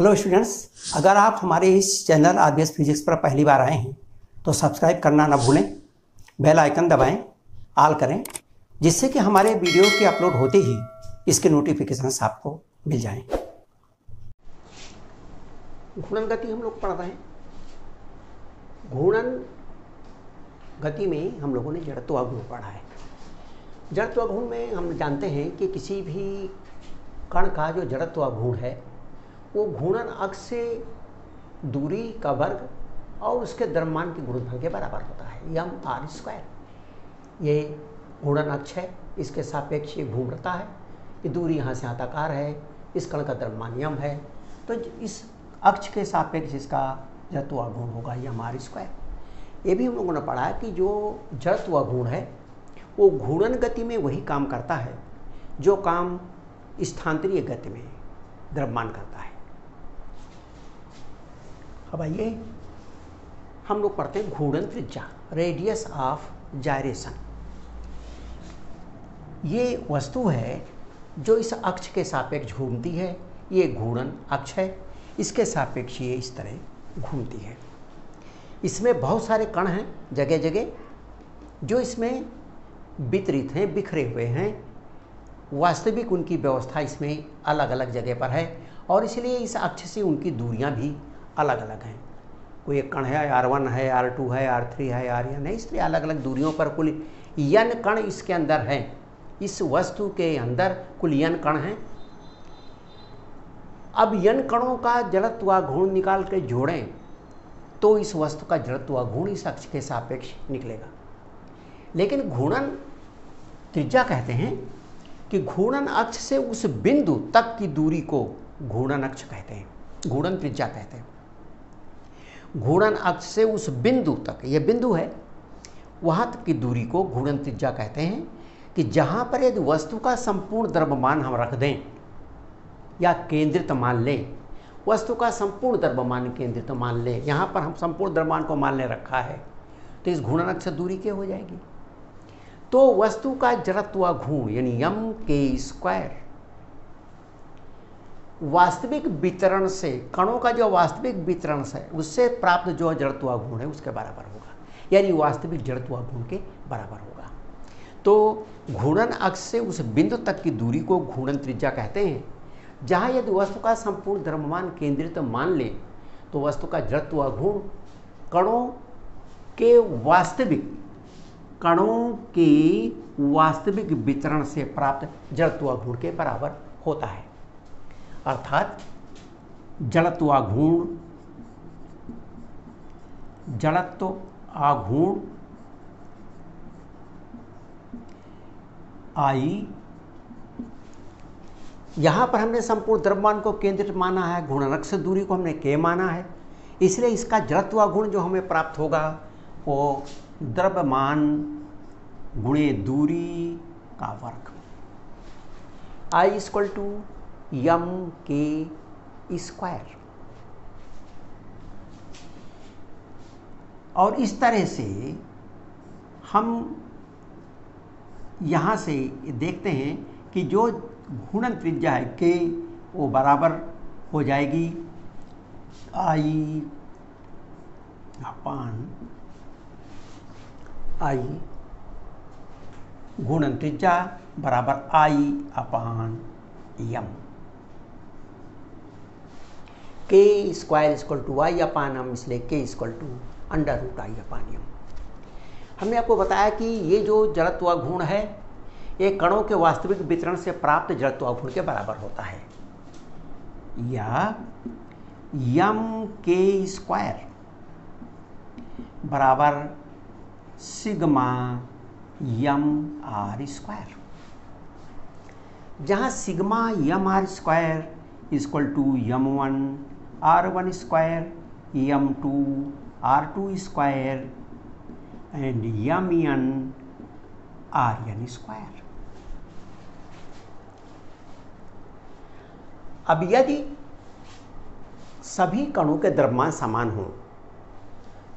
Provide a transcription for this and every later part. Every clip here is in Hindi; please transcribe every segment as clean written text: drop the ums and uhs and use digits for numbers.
हेलो स्टूडेंट्स, अगर आप हमारे इस चैनल आरबीएस फिजिक्स पर पहली बार आए हैं तो सब्सक्राइब करना ना भूलें, बेल आइकन दबाएं, ऑल करें, जिससे कि हमारे वीडियो के अपलोड होते ही इसके नोटिफिकेशंस आपको मिल जाएं। घूर्णन गति हम लोग पढ़ रहे हैं। घूर्णन गति में हम लोगों ने जड़त्वाघूर्ण पढ़ा है। जड़त्वाघूर्ण में हम जानते हैं कि किसी भी कण का जो जड़त्वाघूर्ण है वो घूर्णन अक्ष से दूरी का वर्ग और उसके द्रव्यमान के गुणनफल के बराबर होता है, यम आर स्क्वायर। ये घूर्णन अक्ष है, इसके सापेक्ष ये घूमता है, ये दूरी यहाँ से आयताकार है, इस कण का द्रव्यमान यम है, तो इस अक्ष के सापेक्ष इसका जड़त्वाघूर्ण होगा यम आर स्क्वायर। ये भी हम लोगों ने पढ़ा है कि जो जड़त्वाघूर्ण है वो घूर्णन गति में वही काम करता है जो काम स्थानांतरीय गति में द्रव्यमान करता है। अब आइए हम लोग पढ़ते हैं घूर्णन त्रिज्या, रेडियस ऑफ जायरेशन। ये वस्तु है जो इस अक्ष के सापेक्ष घूमती है, ये घूर्णन अक्ष है, इसके सापेक्ष ये इस तरह घूमती है। इसमें बहुत सारे कण हैं जगह जगह जो इसमें वितरित हैं, बिखरे हुए हैं। वास्तविक उनकी व्यवस्था इसमें अलग अलग जगह पर है और इसलिए इस अक्ष से उनकी दूरियां भी अलग अलग हैं। कोई एक कण है R1 है, R2 है, R3 है, Rn है, इसलिए अलग अलग दूरियों पर कुल n कण इसके अंदर हैं। इस वस्तु के अंदर कुल n कण हैं। अब n कणों का जड़त्वाघूर्ण निकाल के जोड़ें तो इस वस्तु का जड़त्वाघूर्ण इस अक्ष के सापेक्ष निकलेगा। लेकिन घूर्णन त्रिज्या कहते हैं कि घूर्णन अक्ष से उस बिंदु तक की दूरी को घूर्णन अक्ष कहते हैं, घूर्णन त्रिज्या कहते हैं। घूर्णन अक्ष से उस बिंदु तक, यह बिंदु है, वहां तक की दूरी को घूर्णन त्रिज्या कहते हैं कि जहां पर यदि वस्तु का संपूर्ण द्रव्यमान हम रख दें या केंद्रित मान लें, वस्तु का संपूर्ण द्रव्यमान केंद्रित मान लें, यहां पर हम संपूर्ण द्रव्यमान को मान ले रखा है, तो इस घूर्णन अक्ष से दूरी क्या हो जाएगी? तो वस्तु का जड़त्वाघूर्ण यानी यम के स्क्वायर वास्तविक वितरण से, कणों का जो वास्तविक वितरण से उससे प्राप्त जो जड़त्वाघूर्ण है उसके बराबर होगा, यानी वास्तविक जड़त्वाघूर्ण के बराबर होगा। तो घूर्णन अक्ष से उस बिंदु तक की दूरी को घूर्णन त्रिज्या कहते हैं। जहाँ यदि वस्तु का संपूर्ण द्रव्यमान केंद्रित मान ले तो वस्तु का जड़त्वाघूर्ण कणों के वास्तविक वितरण से प्राप्त जड़त्वाघूर्ण के बराबर होता है। अर्थात जड़त्वाघूर्ण आई, यहाँ पर हमने संपूर्ण द्रव्यमान को केंद्रित माना है, घूर्णन अक्ष से दूरी को हमने के माना है, इसलिए इसका जड़त्वाघूर्ण जो हमें प्राप्त होगा वो द्रव्यमान गुणे दूरी का वर्ग, I इक्वल टू यम के स्क्वायर। और इस तरह से हम यहाँ से देखते हैं कि जो घूर्णन त्रिज्या है के वो बराबर हो जाएगी I अपान I, घूर्णन त्रिज्या बराबर I अपान यम। के square equal to I upon m, इसलिए k equal to under root I upon m. हमने आपको बताया कि ये जो जड़त्वाघूर्ण है ये कणों के वास्तविक वितरण से प्राप्त जड़त्वाघूर्ण के बराबर होता है, या यम के स्क्वायर बराबर सिग्मा यम आर स्क्वायर, जहाँ sigma M are square equal to M one R1 square, M two R2 square and M n Rn square. अब यदि सभी कणों के द्रव्यमान समान हों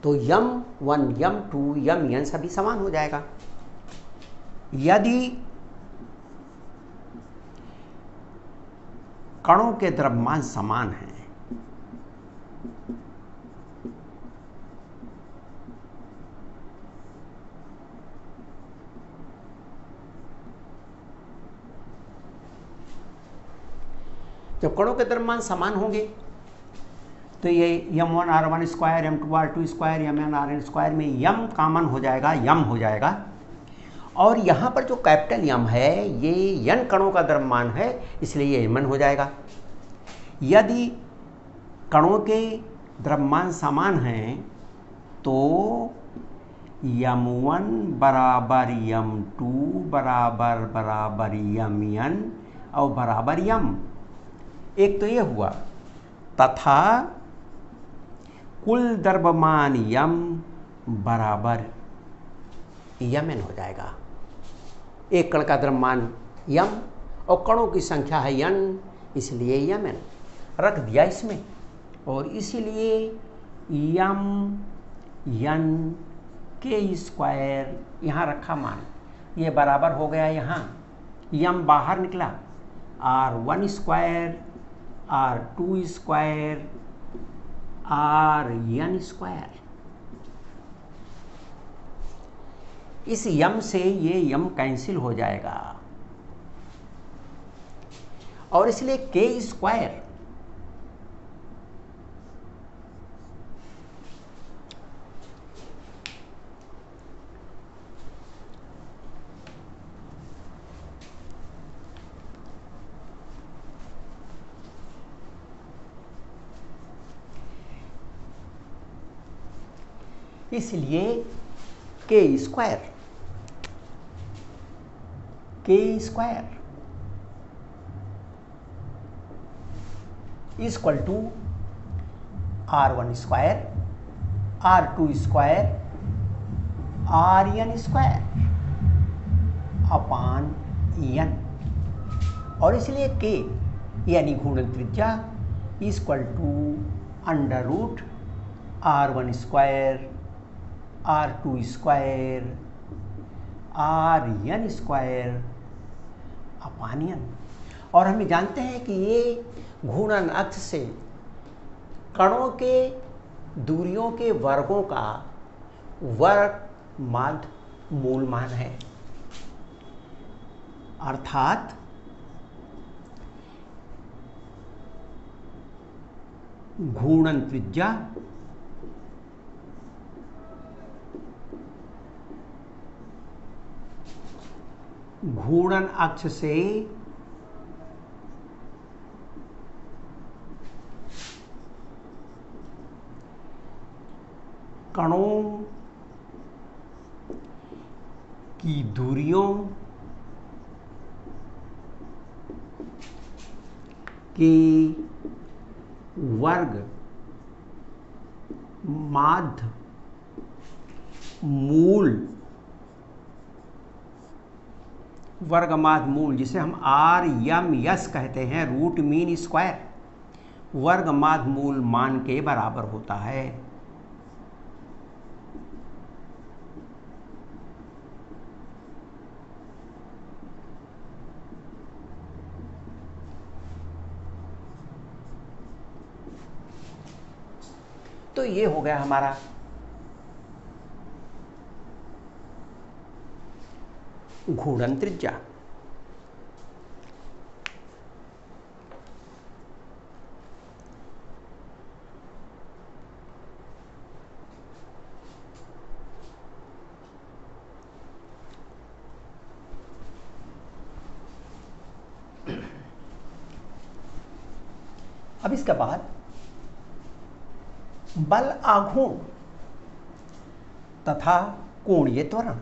तो यम1, यम2, यमn सभी समान हो जाएगा। यदि कणों के द्रव्यमान समान हैं जब कणों के द्रव्यमान समान होंगे तो ये m1 r1 square m2 r2 square mn rn square में m कॉमन हो जाएगा, m हो जाएगा। और यहाँ पर जो कैपिटल M है ये n कणों का द्रव्यमान है, इसलिए ये mn हो जाएगा। यदि कणों के द्रव्यमान समान हैं तो m1 बराबर m2 बराबर बराबर mn और बराबर m। एक तो ये हुआ, तथा कुल द्रव्यमान m बराबर mn हो जाएगा। एक कण का द्रव्यमान m और कणों की संख्या है n, इसलिए mn रख दिया इसमें। और इसीलिए m n k स्क्वायर यहाँ रखा मान, ये बराबर हो गया, यहाँ m बाहर निकला, r1 square r2 square rn square. इस m से ये m कैंसिल हो जाएगा और इसलिए k स्क्वायर इसलिए k square equal to r1 square r2 square rn square upon n। और इसलिए k यानी घूर्णन त्रिज्या equal to under root r1 square r2 square rn square upon n। और हम जानते हैं कि ये घूर्णन अक्ष से कणों के दूरियों के वर्गों का वर्ग माध्य मूल मान है, अर्थात घूर्णन त्रिज्या घूर्णन अक्ष से कणों की दूरियों के वर्ग माध्य मूल, वर्गमाध्य मूल जिसे हम RMS कहते हैं, रूट मीन स्क्वायर, वर्गमाध्य मूल मान के बराबर होता है। तो ये हो गया हमारा घूर्णन त्रिज्या। अब इसके बाद बल आघूर्ण तथा कोणीय त्वरण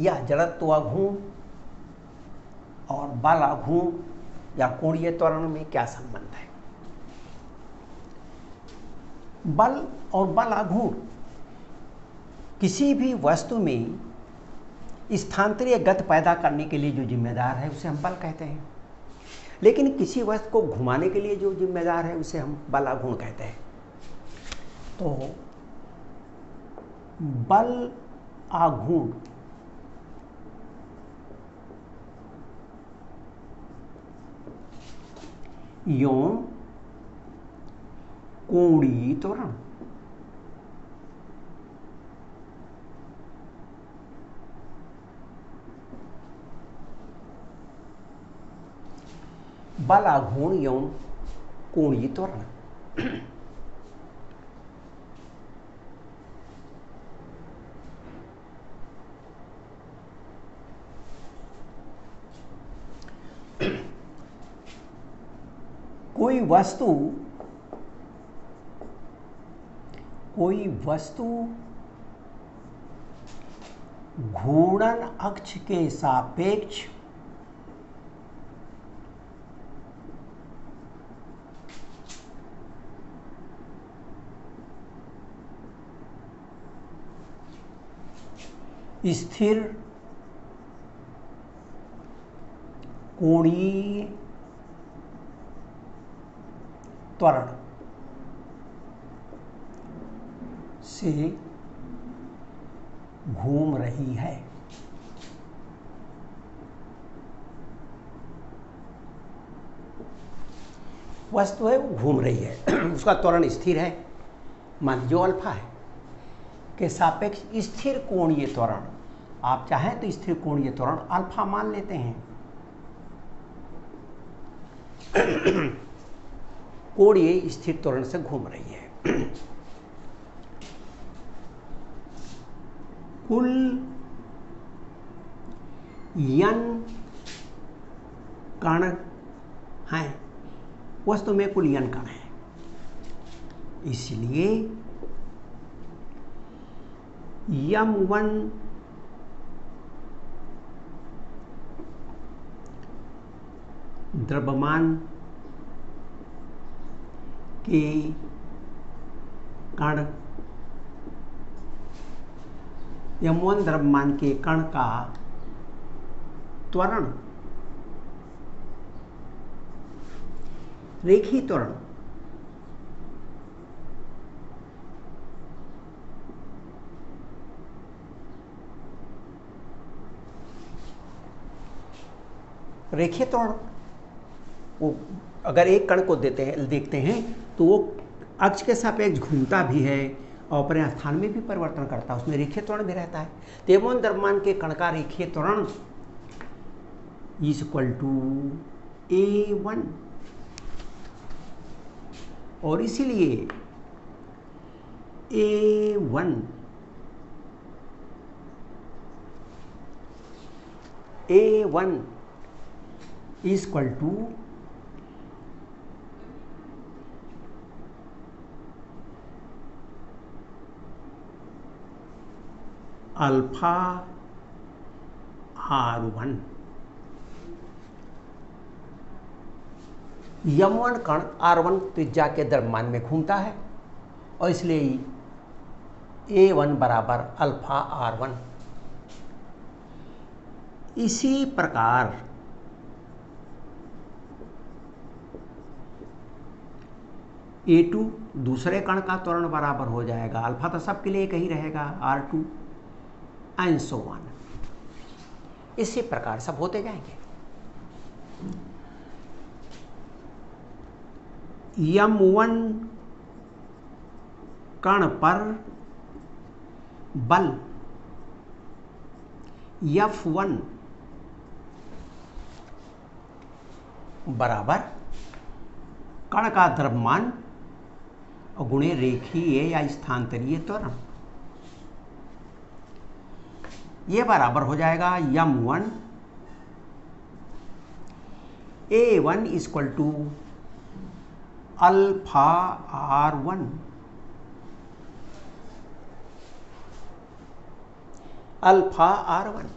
या जड़त्व आघूर्ण और बल आघूर्ण या कोणीय त्वरण में क्या संबंध है। बल और बल आघूर्ण किसी भी वस्तु में स्थानांतरीय गति पैदा करने के लिए जो जिम्मेदार है उसे हम बल कहते हैं, लेकिन किसी वस्तु को घुमाने के लिए जो जिम्मेदार है उसे हम बल आघूर्ण कहते हैं। तो बल आघूर्ण यों कोणीय त्वरण बल आघूर्ण यौन कोणीय त्वरण। कोई वस्तु घूर्णन अक्ष के सापेक्ष स्थिर कोणीय त्वरण से घूम रही है। वस्तु है वो घूम रही है, उसका त्वरण स्थिर है, मान जो अल्फा है के सापेक्ष स्थिर कोणीय त्वरण। आप चाहें तो स्थिर कोणीय त्वरण अल्फा मान लेते हैं। कोणीय स्थिर त्वरण से घूम रही है। कुल यन कण हैं, वस्तु में कुल यन कण है, इसलिए यम1 द्रव्यमान के कण, यम1 द्रव्यमान के कण का त्वरण रेखीय त्वरण रेखीय त्वरण वो अगर एक कण को देखते हैं तो वो अक्ष के सापेक्ष घूमता भी है और अपने स्थान में भी परिवर्तन करता है, उसमें रेखीय त्वरण भी रहता है। तेवन द्रव्यमान के कण का रेखीय त्वरण इक्वल टू A1, और इसीलिए A1 equal to alpha R1। यम1 कण R1 त्रिज्या के द्रव्यमान में घूमता है और इसलिए A1 बराबर अल्फा R1। इसी प्रकार A2 दूसरे कण का त्वरण बराबर हो जाएगा, अल्फा तो सबके लिए एक ही रहेगा, R2 एंड सो ऑन। इसी प्रकार सब होते जाएंगे। यम1 कण पर बल F1 बराबर कण का द्रव्यमान गुणे रेखीय या स्थानांतरीय त्वरण, ये बराबर हो जाएगा यम1 A1 equal to alpha R1। Alpha R1,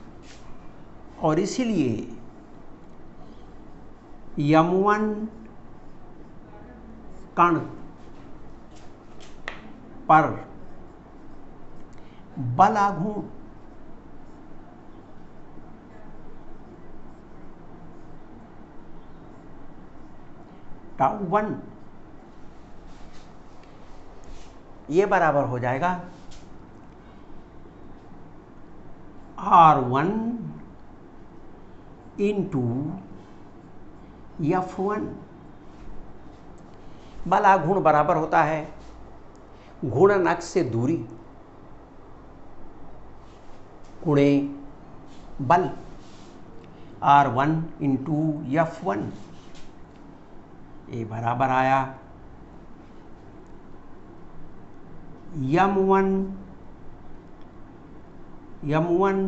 और इसीलिए यम1 कण पर बल आघूर्ण τ1 ये बराबर हो जाएगा R1 इंटू F1। बल आघूर्ण बराबर होता है घूर्णन अक्ष से दूरी गुणे बल R1 इंटू F1। ये बराबर आया m1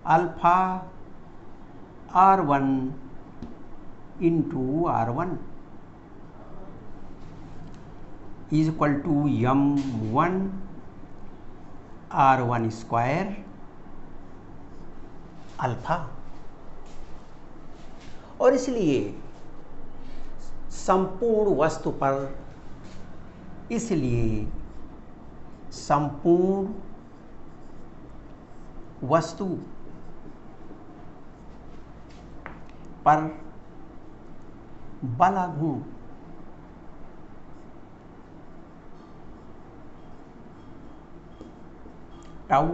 alpha r1 into r1 is equal to m1 r1 square alpha. और इसलिए संपूर्ण वस्तु पर बलाघूर्ण टाउ,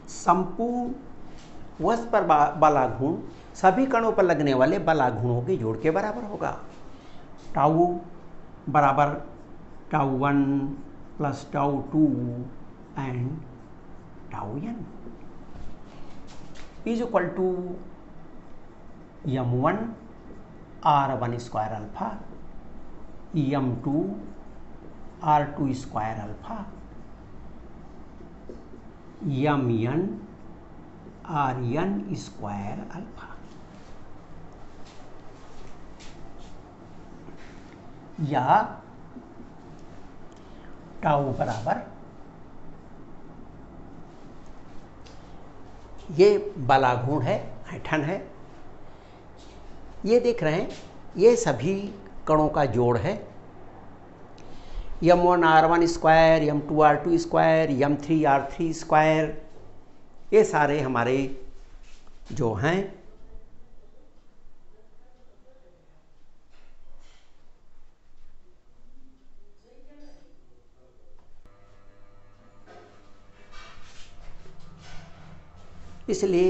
संपूर्ण वस्तु पर बलाघूर्ण सभी कणों पर लगने वाले बलाघूर्णों के जोड़ के बराबर होगा। टाउ बराबर tau one plus tau two and tau n is equal to m1 r1 square alpha m2 r2 square alpha mn rn square alpha, या टाउ बराबर ये बलाघूर्ण है, ऐंठन है, ये देख रहे हैं, ये सभी कणों का जोड़ है। m1 r1 square, m2 r2 square, m3 r3 square, ये सारे हमारे जो हैं इसलिए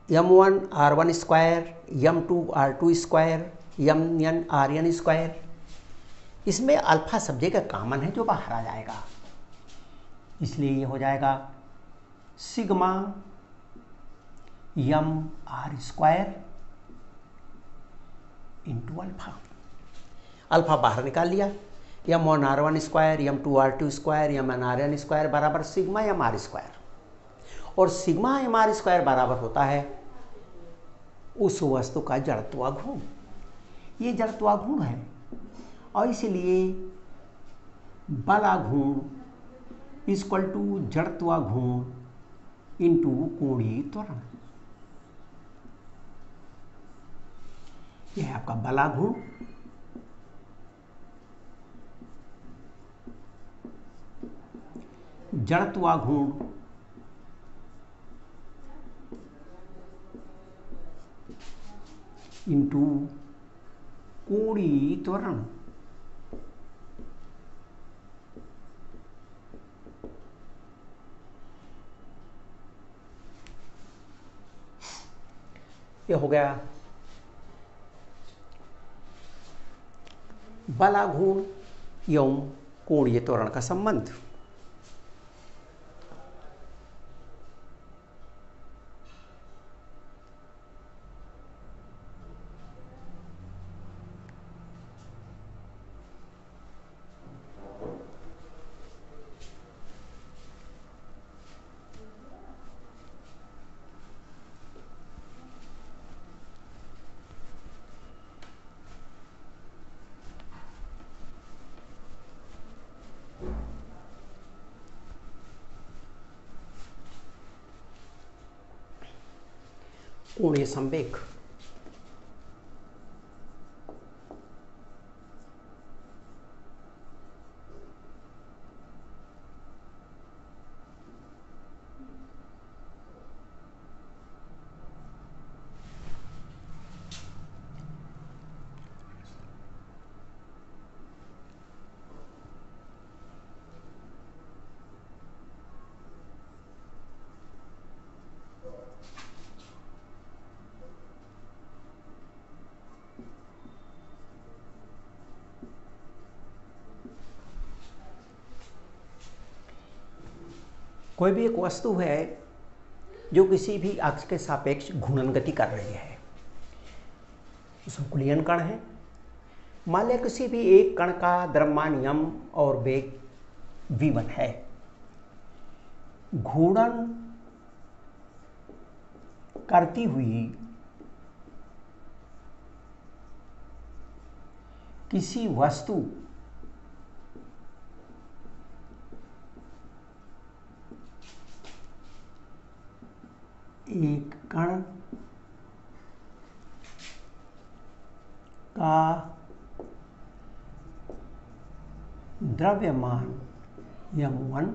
m1 r1 square, m2 r2 square, mn rn square, इसमें अल्फा सब जगह कॉमन है जो बाहर आ जाएगा, इसलिए ये हो जाएगा sigma m r square into alpha. Alpha बाहर निकाल लिया, m1 r1 square, m2 r2 square, mn rn square बराबर सिग्मा m r स्क्वायर, और सिग्मा m r स्क्वायर बराबर होता है उस वस्तु का जड़त्वाघूर्ण। ये जड़त्वाघूर्ण है और इसलिए बलाघूर्ण इक्वल टू जड़त्वाघूर्ण इंटू कोणीय त्वरण। यह है आपका बलाघूर्ण, जड़त्वाघूर्ण इंटू कोणीय त्वरण। ये हो गया बलाघूर्ण एवं कोणीय त्वरण का संबंध। कोणीय संवेग, कोई भी एक वस्तु है जो किसी भी अक्ष के सापेक्ष घूर्णन गति कर रही है। संकुलियन कण है। मान लिया किसी भी एक कण का द्रव्यमान m और वेग v1 है। घूर्णन करती हुई किसी वस्तु एक कण का द्रव्यमान m1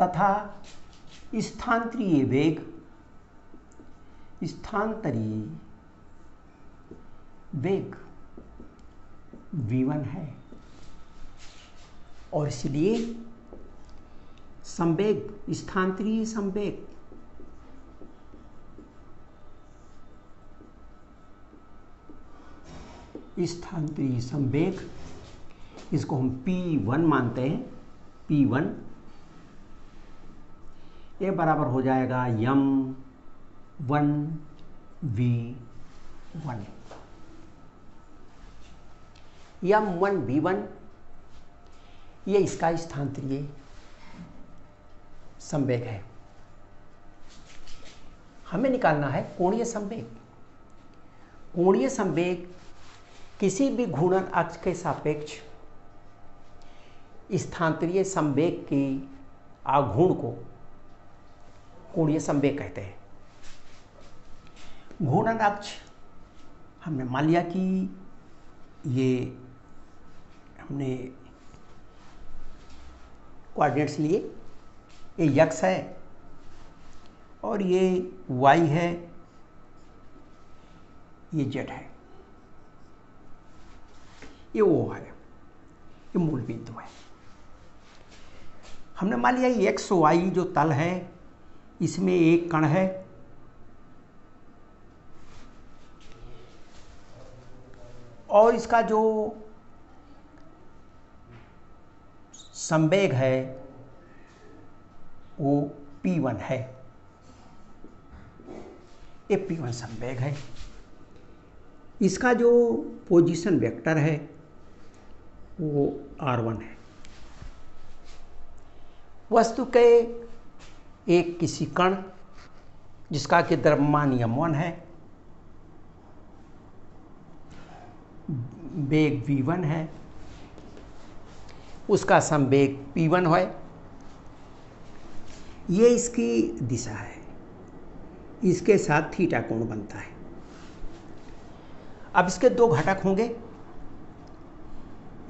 तथा स्थानांतरीय वेग v1 है और इसलिए संवेग, स्थानांतरीय संवेग इसको हम P1 मानते हैं। P1 ये बराबर हो जाएगा m1 v1। m1 v1 ये इसका स्थानांतरीय संवेग है। हमें निकालना है कोणीय संवेग। कोणीय संवेग किसी भी घूर्णन अक्ष के सापेक्ष स्थानांतरीय संवेग की आघूर्ण को कोणीय संवेग कहते हैं। घूर्णन अक्ष हमने मान लिया कि ये हमने कोऑर्डिनेट्स लिए, ये x है और ये y है, ये z है, ये O है, ये मूल बिंदु है। हमने मान लिया ये x y जो तल है इसमें एक कण है और इसका जो संवेग है वो P1 है। ये P1 संवेग है। इसका जो पोजीशन वेक्टर है वो R1 है। वस्तु के एक किसी कण जिसका कि द्रव्यमान m1 है, वेग v1 है, उसका संवेग P1 है। ये इसकी दिशा है, इसके साथ थीटा कोण बनता है। अब इसके दो घटक होंगे।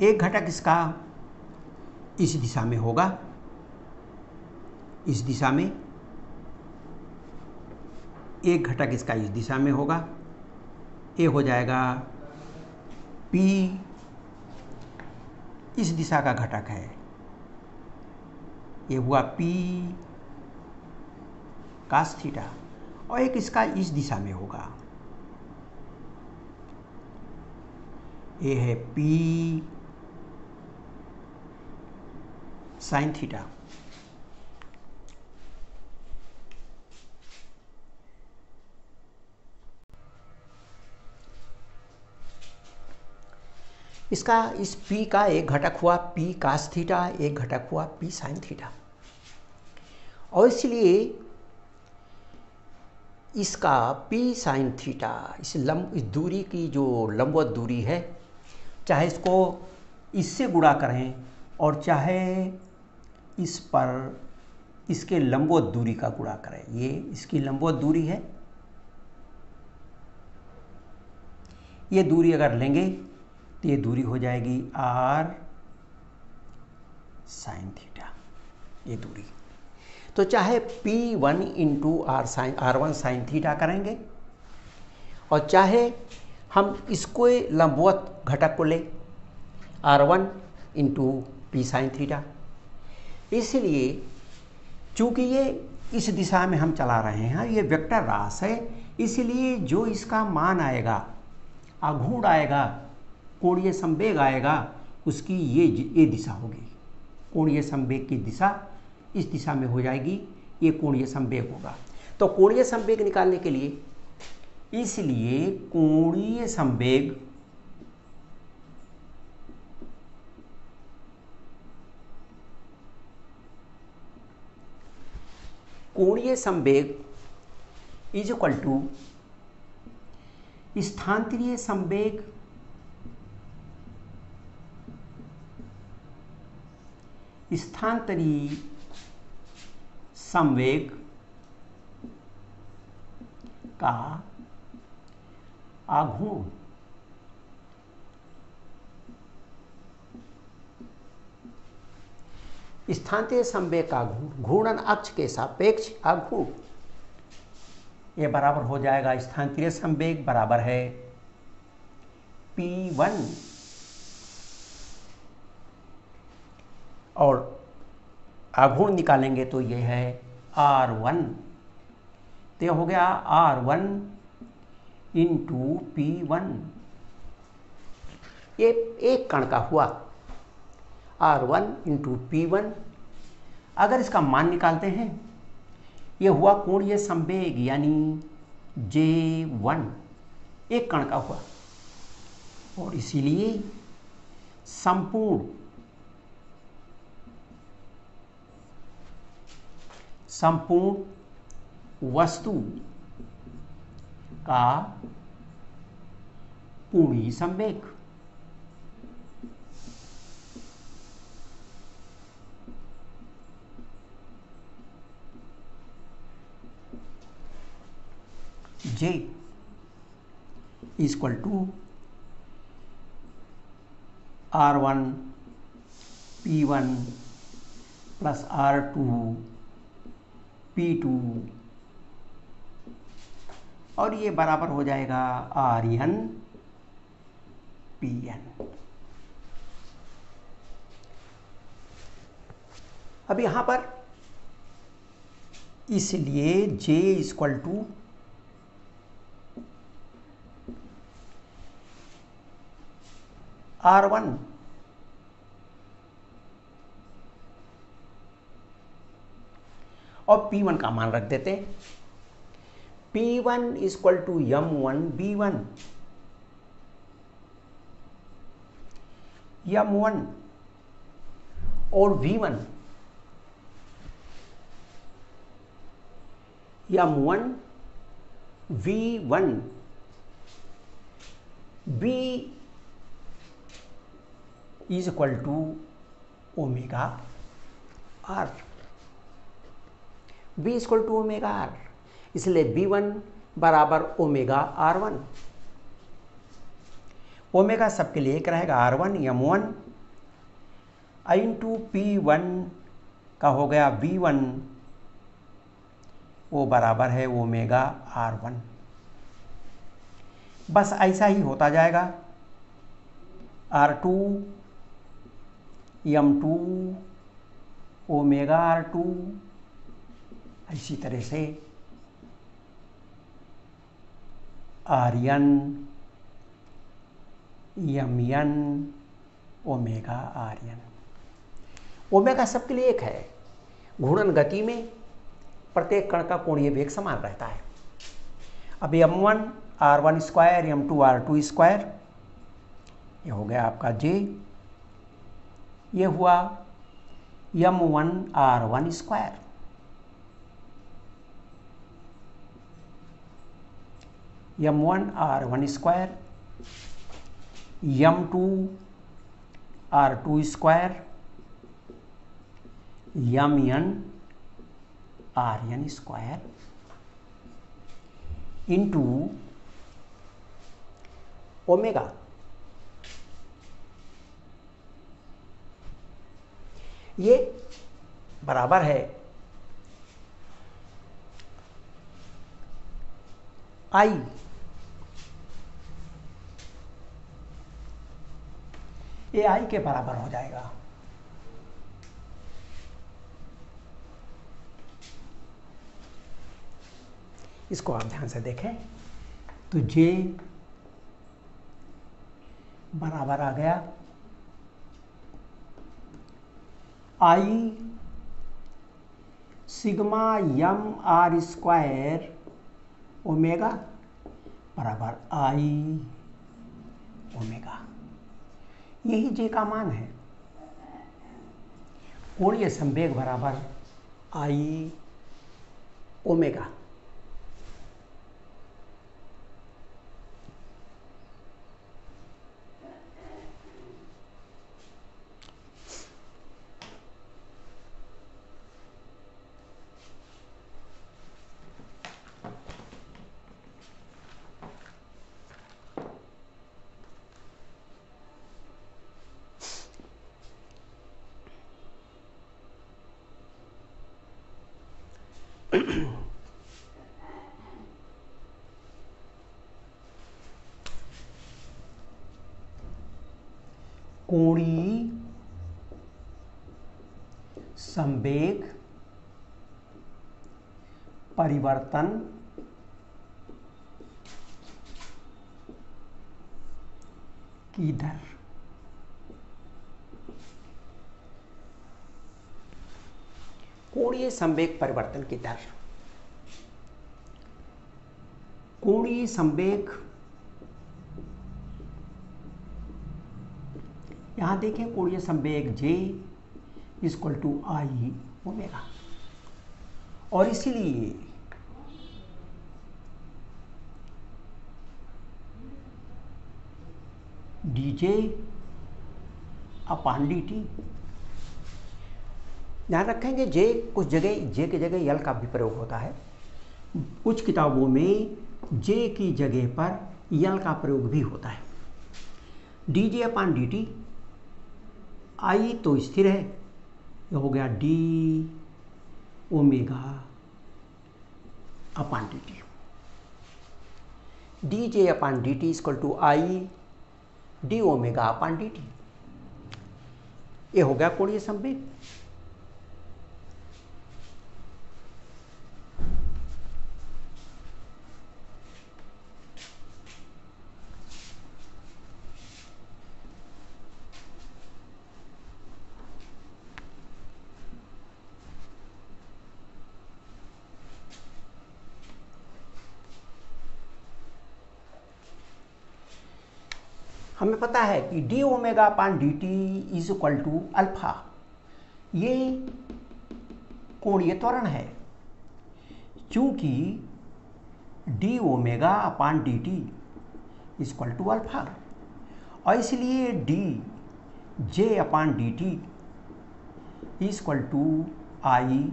एक घटक इसका इस दिशा में होगा, इस दिशा में। एक घटक इसका इस दिशा में होगा। ये हो जाएगा P, इस दिशा का घटक है, ये हुआ P cos थीटा। और एक इसका इस दिशा में होगा, ये है P sin थीटा। इसका इस P का एक घटक हुआ P cos थीटा, एक घटक हुआ P sin थीटा। और इसलिए इसका P sin थीटा इस दूरी की जो लंबवत दूरी है, चाहे इसको इससे गुणा करें और चाहे इस पर इसके लंबवत दूरी का गुणा करें, ये इसकी लंबवत दूरी है। ये दूरी अगर लेंगे तो ये दूरी हो जाएगी R sin थीटा, ये दूरी। तो चाहे P1 into R1 sin theta करेंगे और चाहे हम इसको लंबवत घटक को ले R1 into P sin theta. इसलिए चूंकि ये इस दिशा में हम चला रहे हैं, ये वेक्टर राशि है, इसलिए जो इसका मान आएगा, आघूर्ण आएगा, कोणीय संवेग आएगा, उसकी ये दिशा होगी। कोणीय संवेग की दिशा इस दिशा में हो जाएगी ये कोणीय संवेग होगा। तो कोणीय संवेग निकालने के लिए, इसलिए कोणीय संवेग इज इक्वल टू स्थानांतरीय संवेग का आघूर्ण। स्थानांतरीय संवेग का आघूर्ण घूर्णन अक्ष के सापेक्ष आघूर्ण, ये बराबर हो जाएगा, स्थानांतरीय संवेग बराबर है P1 और आघूर्ण निकालेंगे तो ये है R1। तो यह हो गया R1 इंटू P1। ये एक कण का हुआ R1 इंटू P1। अगर इसका मान निकालते हैं, ये हुआ कोणीय संवेग यानी J1, एक कण का हुआ, और इसीलिए संपूर्ण वस्तु का कोणीय संवेग J equal to R1 P1 plus R2 P2, और ये बराबर हो जाएगा Rn Pn। अब यहां पर इसलिए J इक्वल टू R1 और P1 का मान रख देते हैं। P1 equal to M1 B1। M1 और V1, M1 V1 B is equal to omega R। B is equal to omega R, इसलिए B1 बराबर ओमेगा R1। ओमेगा सबके लिए एक रहेगा, R1 M1 इंटू P1 का हो गया V1, वो बराबर है ओमेगा R1। बस ऐसा ही होता जाएगा, R2 M2 ओमेगा R2, इसी तरह से Rn Mn omega Rn। Omega सबके लिए एक है। घूर्णन गति में प्रत्येक कण का कोणीय वेग समान रहता है। अब M1 R1 square M2 R2 square, ये हो गया आपका J, ये हुआ M1 R1 square, M1 R1 square M2 R2 square Mn Rn square into omega. ये बराबर है I, ये I के बराबर हो जाएगा। इसको आप ध्यान से देखें तो J बराबर आ गया I sigma M are square omega बराबर आई ओमेगा, यही जे का मान है। कोणीय संवेग बराबर आई ओमेगा। कोणीय संवेग परिवर्तन की दर। कोणीय संवेग परिवर्तन की दर। कोणीय संवेग, यहां देखें कोणीय संवेग J equal to I omega, और इसीलिए dJ अपान dt। ध्यान रखेंगे J कुछ जगह J की जगह यल का भी प्रयोग होता है, कुछ किताबों में J की जगह पर यल का प्रयोग भी होता है। dJ अपान dt, आई तो स्थिर है, यह हो गया d omega upon dt। dJ upon dt equal to I d omega upon dt, ये हो गया कोणीय संवेग। हमें पता है कि d omega upon D t is equal to alpha, ये कोणीय त्वरण है। चूंकि d omega upon D t is equal to alpha, और इसलिए d J upon D t is equal to I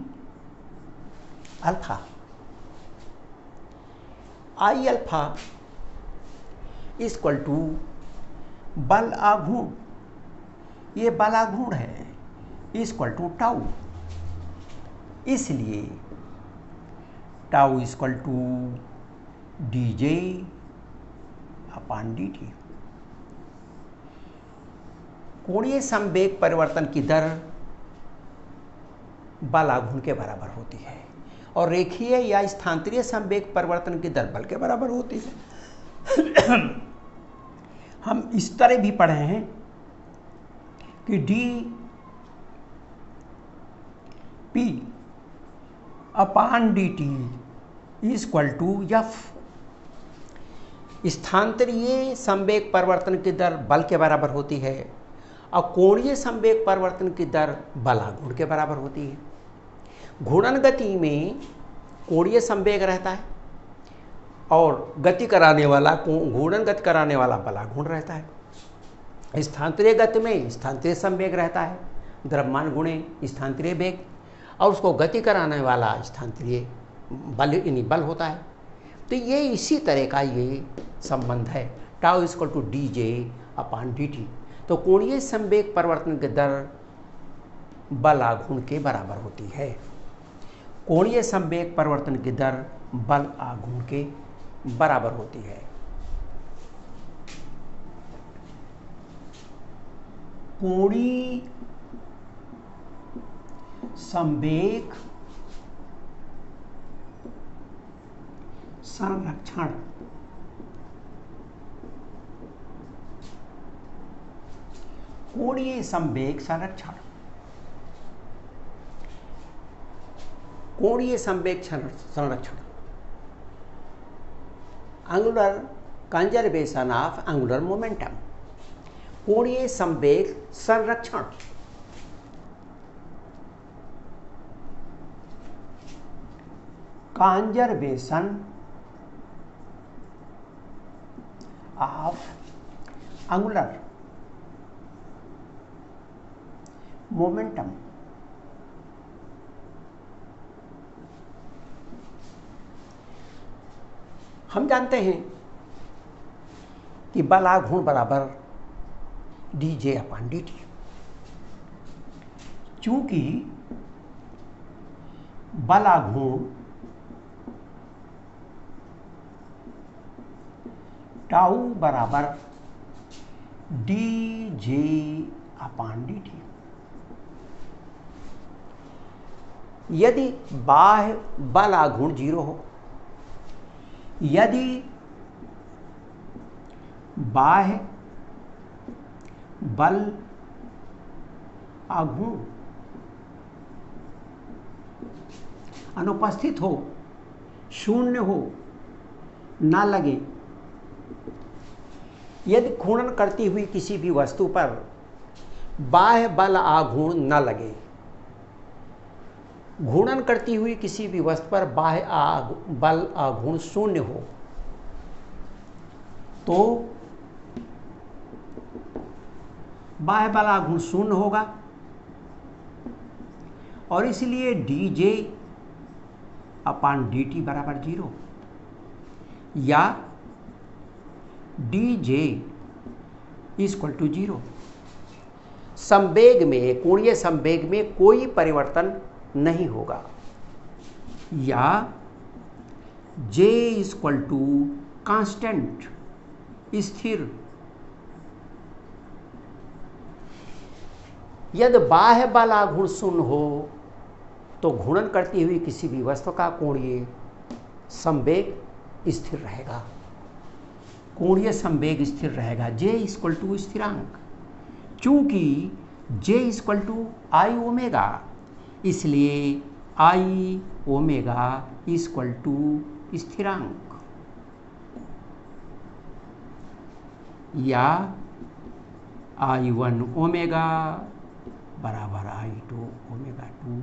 alpha. I alpha is equal to बल आघूर्ण, ये बल आघूर्ण है, इक्वल टू टाउ, इसलिए tau equal to d J upon D t. कोणीय संवेग परिवर्तन की दर बल आघूर्ण के बराबर होती है, और रेखीय या स्थानांतरीय संवेग परिवर्तन की दर बल के बराबर होती है। हम इस तरह भी पढ़े हैं कि D P upon D T equal to F. स्थानांतरीय संवेग परिवर्तन की दर बल के बराबर होती है, और कोणीय संवेग परिवर्तन की दर बल आघूर्ण के बराबर होती है। घूर्णन गति में कोणीय संवेग रहता है, और गति कराने वाला घूर्णन गति कराने वाला बल आघूर्ण रहता है। स्थानांतरीय गति में स्थानांतरीय संवेग रहता है, द्रव्यमान गुणे स्थानांतरीय वेग, और उसको गति कराने वाला स्थानांतरीय बल यानी बल होता है। तो ये इसी तरह का ये संबंध है, tau equal to d J upon D t. तो कोणीय संवेग परिवर्तन की दर बल आघूर्ण के बराबर होती है। कोणीय संवेग परिवर्तन की दर बल आघूर्ण के बराबर होती है। कोणीय संवेग संरक्षण कोणीय संवेग संरक्षण कोणीय संवेग संरक्षण, angular conservation of angular momentum, कोणीय संवेग संरक्षण। कंजर्वेशन ऑफ एंगुलर मोमेंटम, हम जानते हैं कि बल आघूर्ण बराबर dJ/dt। चूंकि बल आघूर्ण टाउ बराबर dJ/dt, यदि बाह्य बल आघूर्ण 0 हो, यदि बाह्य बल आघूर्ण अनुपस्थित हो, शून्य हो, ना लगे, यदि घूर्णन करती हुई किसी भी वस्तु पर बाह्य बल आघूर्ण न लगे, घूर्णन करती हुई किसी भी वस्तु पर बाह्य बल आघूर्ण शून्य हो, तो बाह्य बल आघूर्ण शून्य होगा और इसलिए dJ/dt बराबर 0 या dJ = 0। संवेग में, कोणीय संवेग में कोई परिवर्तन नहीं होगा या J = कांस्टेंट, स्थिर। यदि बाह्य बल आघूर्ण शून्य हो तो घूर्णन करती हुई किसी भी वस्तु का कोणीय संवेग स्थिर रहेगा, कोणीय संवेग स्थिर रहेगा। J = स्थिरांक, चूंकि J = I ओमेगा, इसलिए I ओमेगा = स्थिरांक या I1 ओमेगा बराबर I2 ओमेगा 2।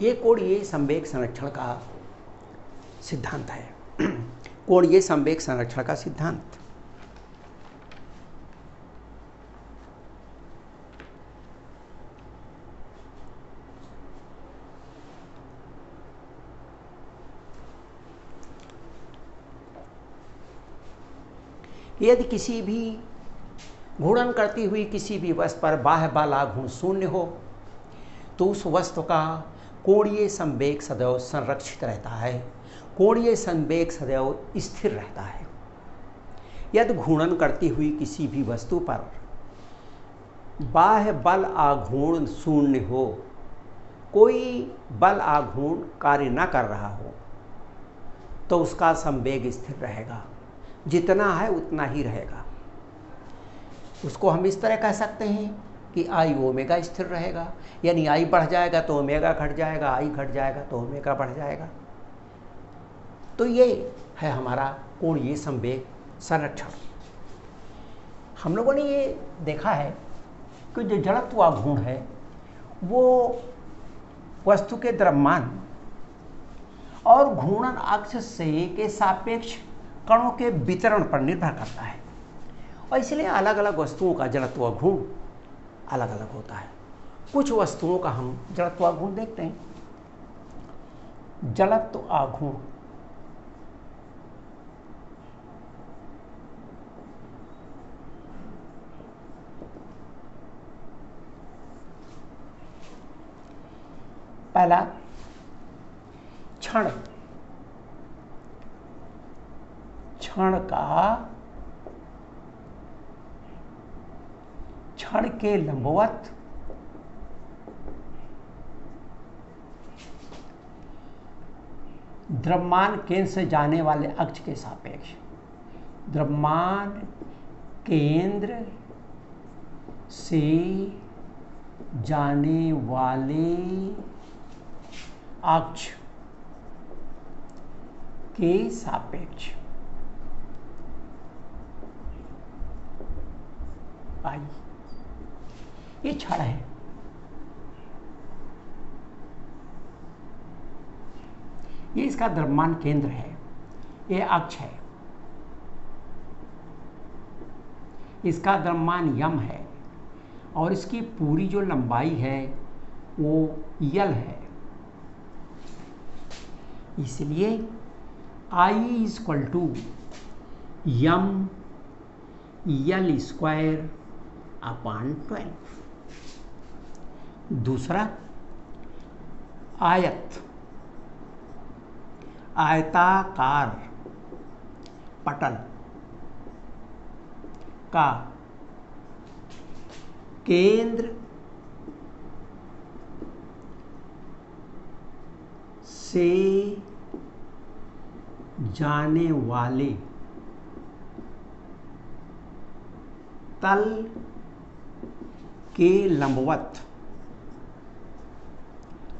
ये कोणीय संवेग संरक्षण का सिद्धांत है। कोणीय संवेग संरक्षण का सिद्धांत। यदि किसी भी घूर्णन करती हुई किसी भी वस्तु पर बाह्य बल आघूर्ण शून्य हो तो उस वस्तु का कोणीय संवेग सदैव संरक्षित रहता है, कोणीय संवेग सदैव स्थिर रहता है। यदि घूर्णन करती हुई किसी भी वस्तु पर बाह्य बल आघूर्ण शून्य हो, कोई बल आघूर्ण कार्य न कर रहा हो, तो उसका संवेग स्थिर रहेगा, जितना है उतना ही रहेगा। उसको हम इस तरह कह सकते हैं कि I ओमेगा स्थिर रहेगा, यानी I बढ़ जाएगा तो ओमेगा घट जाएगा, I घट जाएगा तो ओमेगा बढ़ जाएगा। तो ये है हमारा कोणीय संवेग संरक्षण। हम लोगों ने ये देखा है कि जो जड़त्व आघूर्ण है वो वस्तु के द्रव्यमान और घूर्णन अक्ष से के सापेक्ष कणों के वितरण पर निर्भर करता है और इसलिए अलग अलग वस्तुओं का जड़त्व आघूर्ण अलग अलग होता है। कुछ वस्तुओं का हम जड़त्व आघूर्ण देखते हैं। जड़त्व आघूर्ण पहला क्षण, क्षण के लंबवत द्रव्यमान केंद्र से जाने वाले अक्ष के सापेक्ष, द्रव्यमान केंद्र से जाने वाले अक्ष के सापेक्ष आई, ये छड़ है। ये इसका द्रव्यमान केंद्र है, ये अक्ष है, इसका द्रव्यमान यम है और इसकी पूरी जो लंबाई है वो यल है। इसलिए I equal to m L square upon 12। दूसरा, आयत, आयताकार पटल का केंद्र से जाने वाले तल के लंबवत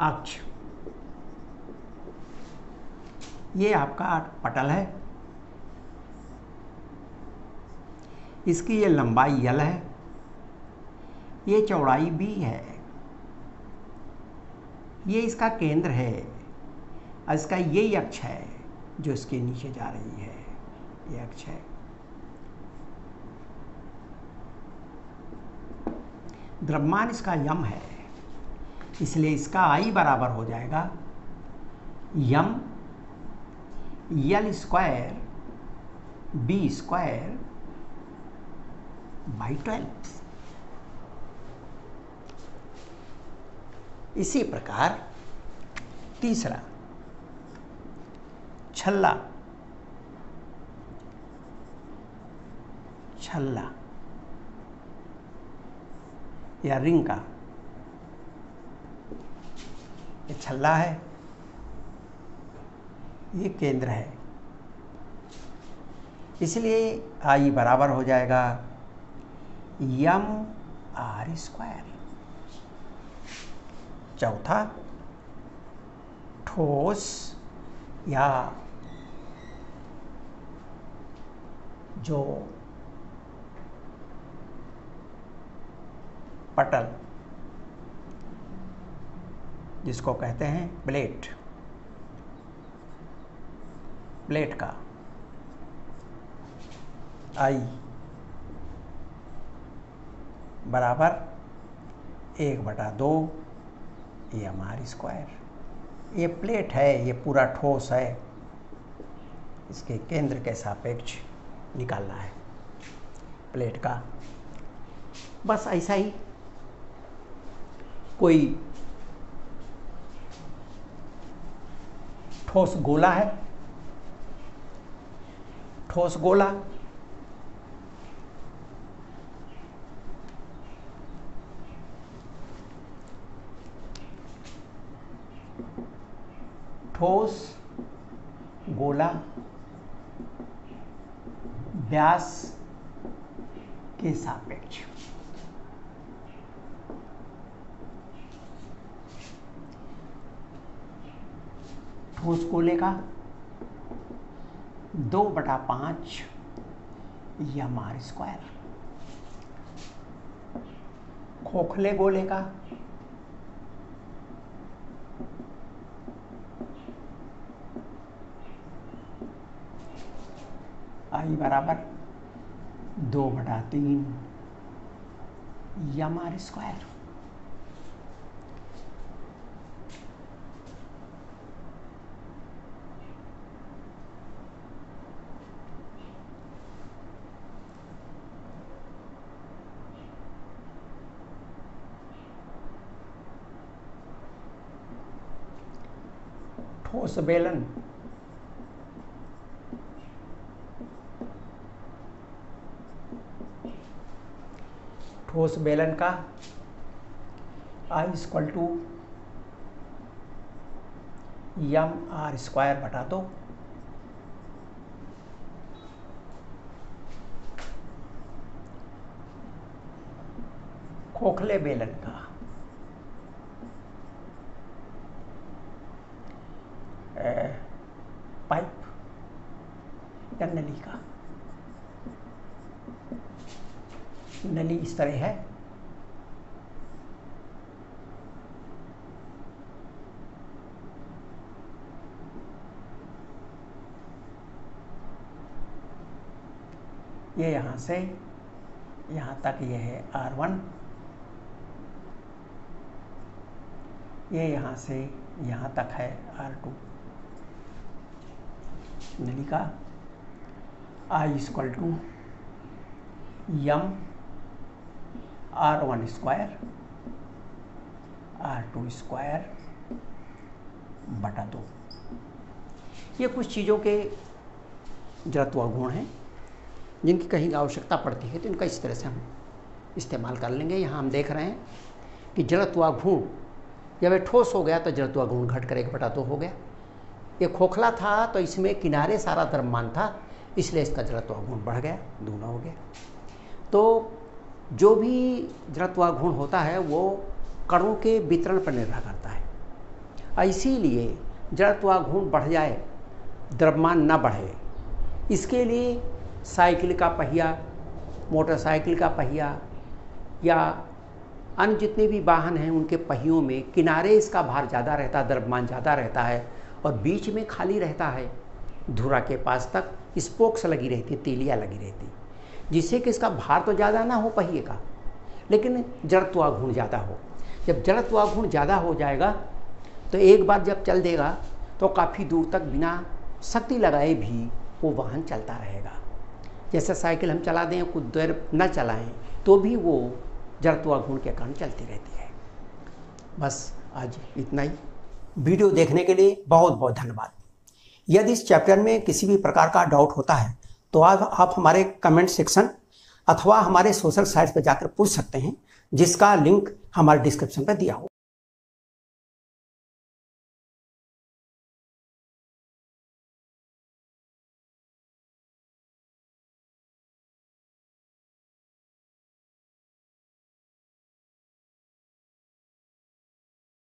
अक्ष, ये आपका पटल है। इसकी ये लंबाई यल है, ये चौड़ाई भी है, ये इसका केंद्र है और इसका ये अक्ष है जो इसके नीचे जा रही है, ये अक्ष है। द्रव्यमान इसका यम है, इसलिए इसका I बराबर हो जाएगा M L square B square by 12। इसी प्रकार तीसरा, छल्ला, छल्ला या रिंग का, ये छल्ला है, ये केंद्र है, इसलिए I बराबर हो जाएगा यम आर स्क्वायर। चौथा, ठोस या जो पटल जिसको कहते हैं प्लेट, प्लेट का I बराबर 1/2 यम आर स्क्वायर। ये प्लेट है, ये पूरा ठोस है, इसके केंद्र के सापेक्ष निकालना है प्लेट का। बस ऐसा ही कोई ठोस गोला है, ठोस गोला ठोस गोला व्यास के सापेक्ष ठोस गोले का 2/5 यम आर स्क्वायर, खोखले गोले का I बराबर 2/3 यम आर स्क्वायर। ठोस बेलन, ठोस बेलन का I equal to m are square बटा 2। खोखले बेलन का, पाइप या नली का। नली इस तरह है, ये यहां से यहां तक ये है R1, ये यहां से यहां तक है R2। नली का I = m R1 square R2 square बटा 2। ये कुछ चीज़ों के जड़त्व गुण हैं जिनकी कहीं आवश्यकता पड़ती है तो इनका इस तरह से हम इस्तेमाल कर लेंगे। यहाँ हम देख रहे हैं कि जड़त्व गुण जब ये ठोस हो गया तो जड़त्व गुण घट कर 1/2 हो गया। ये खोखला था तो इसमें किनारे सारा द्रव्यमान था, इसलिए इसका जड़त्व गुण बढ़ गया, दूना हो गया। तो जो भी जड़त्व गुण होता है वो कणों के वितरण पर निर्भर करता है। इसीलिए जड़त्व गुण बढ़ जाए, द्रव्यमान न बढ़े, इसके लिए साइकिल का पहिया, मोटरसाइकिल का पहिया या अन्य जितने भी वाहन हैं उनके पहियों में किनारे इसका भार ज़्यादा रहता है, द्रव्यमान ज़्यादा रहता है और बीच में खाली रहता है। धुरा के पास तक स्पोक्स लगी रहती, तीलियाँ लगी रहती, जिससे कि इसका भार तो ज़्यादा ना हो पहिए का, लेकिन जड़त्व गुण ज़्यादा हो। जब जड़त्व गुण ज़्यादा हो जाएगा तो एक बार जब चल देगा तो काफ़ी दूर तक बिना शक्ति लगाए भी वो वाहन चलता रहेगा। जैसे साइकिल हम चला दें, कुछ देर न चलाएं तो भी वो जड़त्व गुण के कारण चलती रहती है। बस आज इतना ही। वीडियो देखने के लिए बहुत बहुत धन्यवाद। यदि इस चैप्टर में किसी भी प्रकार का डाउट होता है तो आप हमारे कमेंट सेक्शन अथवा हमारे सोशल साइट्स पर जाकर पूछ सकते हैं, जिसका लिंक हमारे डिस्क्रिप्शन पर दिया हो।